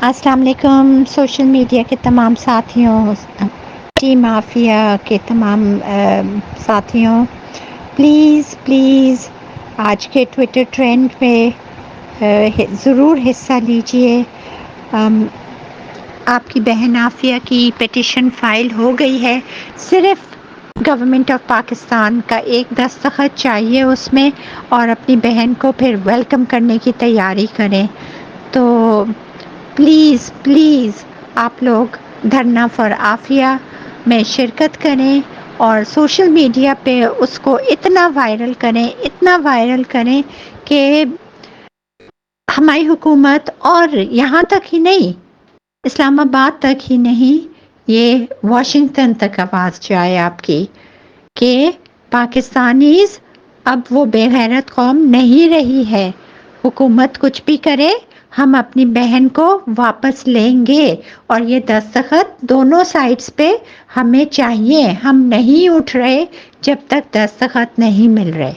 السلام علیکم social media کے تمام ساتھیوں، ٹیم عافیہ کے تمام ساتھیوں، پلیز پلیز آج کے ٹویٹر ٹرینڈ میں ضرور حصہ لیجئے۔ آپ کی بہن عافیہ کی پیٹیشن فائل ہو گئی ہے، صرف گورنمنٹ آف پاکستان کا ایک دستخط چاہیے اس میں، اور اپنی بہن کو پھر ویلکم کرنے کی تیاری کریں۔ تو پلیز پلیز آپ لوگ دھرنا فار عافیہ میں شرکت کریں اور سوشل میڈیا پہ اس کو اتنا وائرل کریں کہ ہماری حکومت، اور یہاں تک ہی نہیں، اسلام آباد تک ہی نہیں، یہ واشنگٹن تک آواز جائے آپ کی کہ پاکستانیز اب وہ بے غیرت قوم نہیں رہی ہے۔ حکومت کچھ بھی کرے، ہم اپنی بہن کو واپس لیں گے، اور یہ دستخط دونوں سائڈز پہ ہمیں چاہیے۔ ہم نہیں اٹھ رہے جب تک دستخط نہیں مل رہے۔